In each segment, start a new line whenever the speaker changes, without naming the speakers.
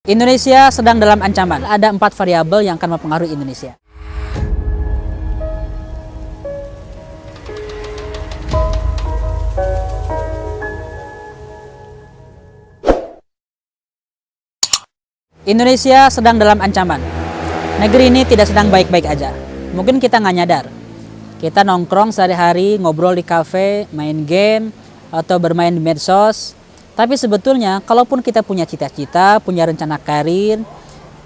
Indonesia sedang dalam ancaman. Ada 4 variabel yang akan mempengaruhi Indonesia. Indonesia sedang dalam ancaman. Negeri ini tidak sedang baik-baik aja. Mungkin kita nggak nyadar. Kita nongkrong sehari-hari, ngobrol di kafe, main game, atau bermain di medsos. Tapi sebetulnya, kalaupun kita punya cita-cita, punya rencana karir,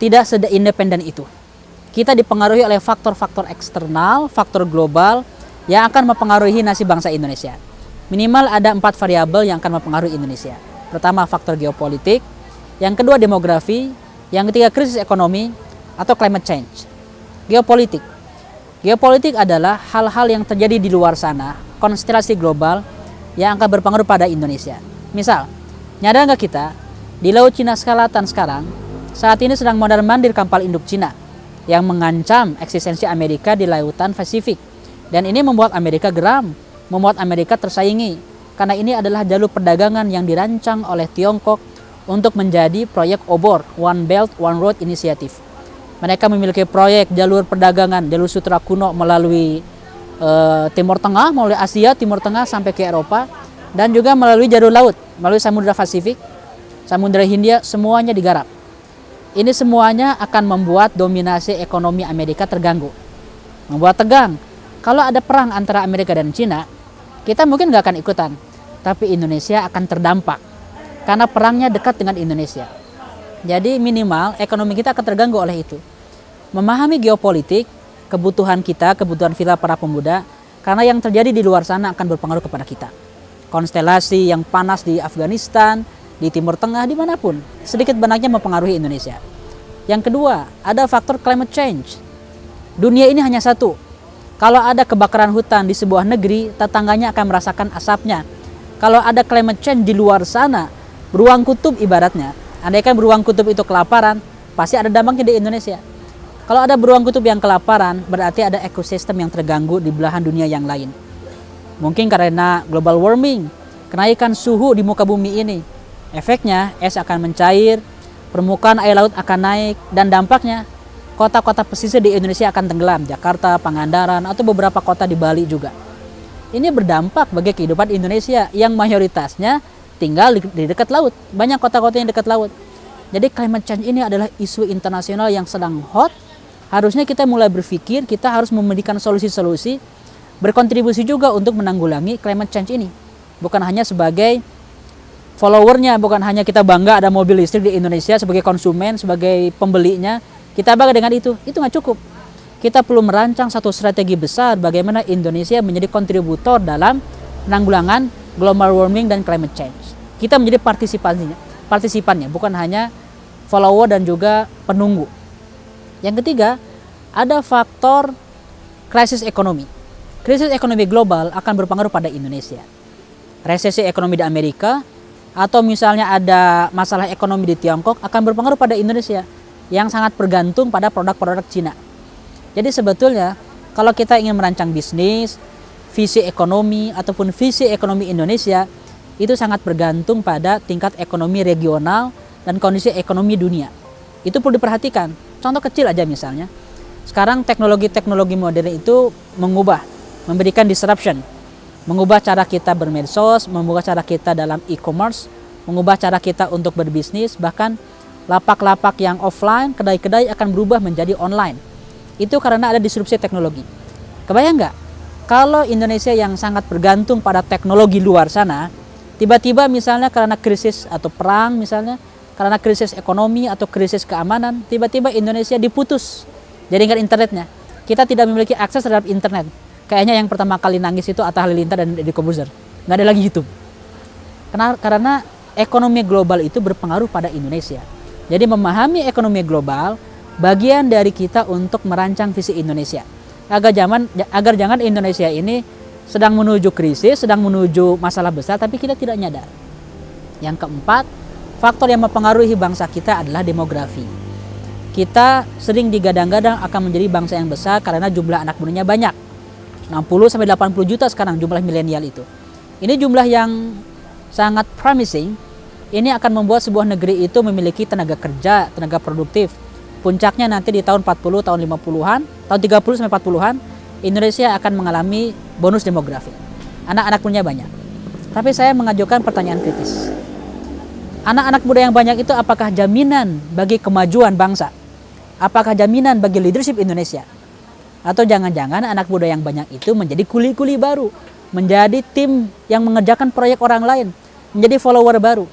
tidak seindependen itu. Kita dipengaruhi oleh faktor-faktor eksternal, faktor global, yang akan mempengaruhi nasib bangsa Indonesia. Minimal ada 4 variabel yang akan mempengaruhi Indonesia. Pertama, faktor geopolitik. Yang kedua, demografi. Yang ketiga, krisis ekonomi atau climate change. Geopolitik. Geopolitik adalah hal-hal yang terjadi di luar sana, konstelasi global yang akan berpengaruh pada Indonesia. Misal, nyadar nggak kita, di Laut Cina Selatan sekarang, saat ini sedang mondar-mandir kapal induk Cina yang mengancam eksistensi Amerika di lautan Pasifik. Dan ini membuat Amerika geram, membuat Amerika tersaingi, karena ini adalah jalur perdagangan yang dirancang oleh Tiongkok untuk menjadi proyek obor, One Belt, One Road Initiative. Mereka memiliki proyek jalur perdagangan, jalur sutra kuno melalui Timur Tengah, melalui Asia, Timur Tengah sampai ke Eropa, dan juga melalui jalur laut, melalui Samudra Pasifik, Samudra Hindia, semuanya digarap. Ini semuanya akan membuat dominasi ekonomi Amerika terganggu, membuat tegang. Kalau ada perang antara Amerika dan Cina, kita mungkin nggak akan ikutan, tapi Indonesia akan terdampak karena perangnya dekat dengan Indonesia. Jadi minimal ekonomi kita akan terganggu oleh itu. Memahami geopolitik, kebutuhan kita, kebutuhan kita para pemuda, karena yang terjadi di luar sana akan berpengaruh kepada kita. Konstelasi yang panas di Afghanistan, di Timur Tengah, dimanapun, sedikit banyaknya mempengaruhi Indonesia. Yang kedua, ada faktor climate change. Dunia ini hanya satu. Kalau ada kebakaran hutan di sebuah negeri, tetangganya akan merasakan asapnya. Kalau ada climate change di luar sana, beruang kutub ibaratnya, andaikan beruang kutub itu kelaparan, pasti ada dampaknya di Indonesia. Kalau ada beruang kutub yang kelaparan, berarti ada ekosistem yang terganggu di belahan dunia yang lain. Mungkin karena global warming, kenaikan suhu di muka bumi ini. Efeknya, es akan mencair, permukaan air laut akan naik, dan dampaknya kota-kota pesisir di Indonesia akan tenggelam. Jakarta, Pangandaran, atau beberapa kota di Bali juga. Ini berdampak bagi kehidupan Indonesia yang mayoritasnya tinggal di dekat laut. Banyak kota-kota yang dekat laut. Jadi climate change ini adalah isu internasional yang sedang hot. Harusnya kita mulai berpikir, kita harus memberikan solusi-solusi, berkontribusi juga untuk menanggulangi climate change ini. Bukan hanya sebagai followernya, bukan hanya kita bangga ada mobil listrik di Indonesia sebagai konsumen, sebagai pembelinya, kita bangga dengan itu nggak cukup. Kita perlu merancang satu strategi besar bagaimana Indonesia menjadi kontributor dalam penanggulangan global warming dan climate change. Kita menjadi partisipannya, bukan hanya follower dan juga penunggu. Yang ketiga, ada faktor krisis ekonomi. Krisis ekonomi global akan berpengaruh pada Indonesia. Resesi ekonomi di Amerika, atau misalnya ada masalah ekonomi di Tiongkok akan berpengaruh pada Indonesia yang sangat bergantung pada produk-produk Cina. Jadi sebetulnya kalau kita ingin merancang bisnis, visi ekonomi ataupun visi ekonomi Indonesia itu sangat bergantung pada tingkat ekonomi regional dan kondisi ekonomi dunia. Itu perlu diperhatikan. Contoh kecil aja misalnya. Sekarang teknologi-teknologi modern itu memberikan disruption, mengubah cara kita bermedsos, mengubah cara kita dalam e-commerce, mengubah cara kita untuk berbisnis, bahkan lapak-lapak yang offline, kedai-kedai akan berubah menjadi online. Itu karena ada disrupsi teknologi. Kebayang nggak? Kalau Indonesia yang sangat bergantung pada teknologi luar sana, tiba-tiba misalnya karena krisis atau perang misalnya, karena krisis ekonomi atau krisis keamanan, tiba-tiba Indonesia diputus jaringan internetnya. Kita tidak memiliki akses terhadap internet. Kayaknya yang pertama kali nangis itu Atta Halilintar dan Deddy Corbuzier. Nggak ada lagi YouTube. Karena ekonomi global itu berpengaruh pada Indonesia. Jadi memahami ekonomi global, bagian dari kita untuk merancang visi Indonesia. Agar jangan Indonesia ini sedang menuju krisis, sedang menuju masalah besar, tapi kita tidak nyadar. Yang keempat, faktor yang mempengaruhi bangsa kita adalah demografi. Kita sering digadang-gadang akan menjadi bangsa yang besar karena jumlah anak mudanya banyak. 60-80 juta sekarang jumlah milenial itu. Ini jumlah yang sangat promising, Ini akan membuat sebuah negeri itu memiliki tenaga kerja, tenaga produktif. Puncaknya nanti di tahun 40, tahun 50-an, tahun 30 sampai 40-an, Indonesia akan mengalami bonus demografi. Anak-anak punya banyak. Tapi saya mengajukan pertanyaan kritis. Anak-anak muda yang banyak itu apakah jaminan bagi kemajuan bangsa? Apakah jaminan bagi leadership Indonesia? Atau jangan-jangan anak muda yang banyak itu menjadi kuli-kuli baru, menjadi tim yang mengerjakan proyek orang lain, menjadi follower baru.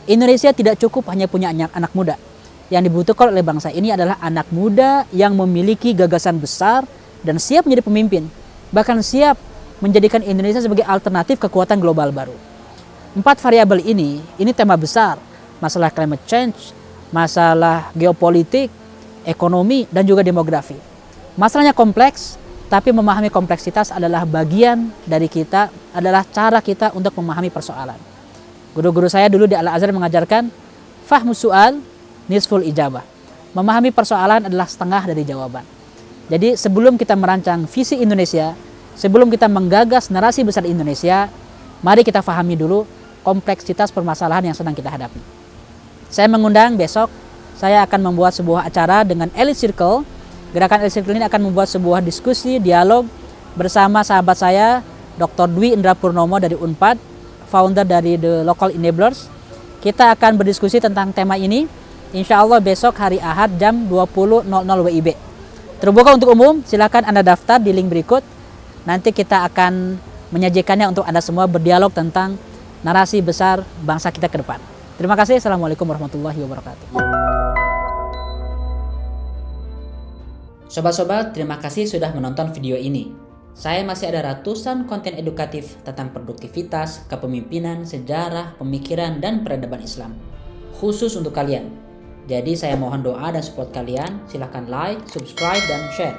Indonesia tidak cukup hanya punya anak muda. Yang dibutuhkan oleh bangsa ini adalah anak muda yang memiliki gagasan besar dan siap menjadi pemimpin. Bahkan siap menjadikan Indonesia sebagai alternatif kekuatan global baru. 4 variabel ini tema besar. Masalah climate change, masalah geopolitik, ekonomi, dan juga demografi. Masalahnya kompleks, tapi memahami kompleksitas adalah bagian dari kita, adalah cara kita untuk memahami persoalan. Guru-guru saya dulu di Al-Azhar mengajarkan fahmus su'al nisful ijabah. Memahami persoalan adalah setengah dari jawaban. Jadi sebelum kita merancang visi Indonesia, sebelum kita menggagas narasi besar Indonesia, mari kita fahami dulu kompleksitas permasalahan yang sedang kita hadapi. Saya mengundang besok, saya akan membuat sebuah acara dengan Elite Circle. Gerakan Elite Circle ini akan membuat sebuah diskusi, dialog bersama sahabat saya, Dr. Dwi Indra Purnomo dari Unpad, founder dari The Local Enablers. Kita akan berdiskusi tentang tema ini, insya Allah besok hari Ahad jam 20.00 WIB. Terbuka untuk umum, silakan Anda daftar di link berikut. Nanti kita akan menyajikannya untuk Anda semua berdialog tentang narasi besar bangsa kita ke depan. Terima kasih. Assalamualaikum warahmatullahi wabarakatuh. Sobat-sobat, terima kasih sudah menonton video ini. Saya masih ada ratusan konten edukatif tentang produktivitas, kepemimpinan, sejarah, pemikiran, dan peradaban Islam. Khusus untuk kalian. Jadi saya mohon doa dan support kalian. Silahkan like, subscribe, dan share.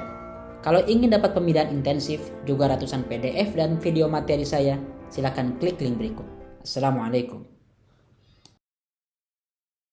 Kalau ingin dapat pembinaan intensif, juga ratusan PDF dan video materi saya, silahkan klik link berikut. Assalamualaikum.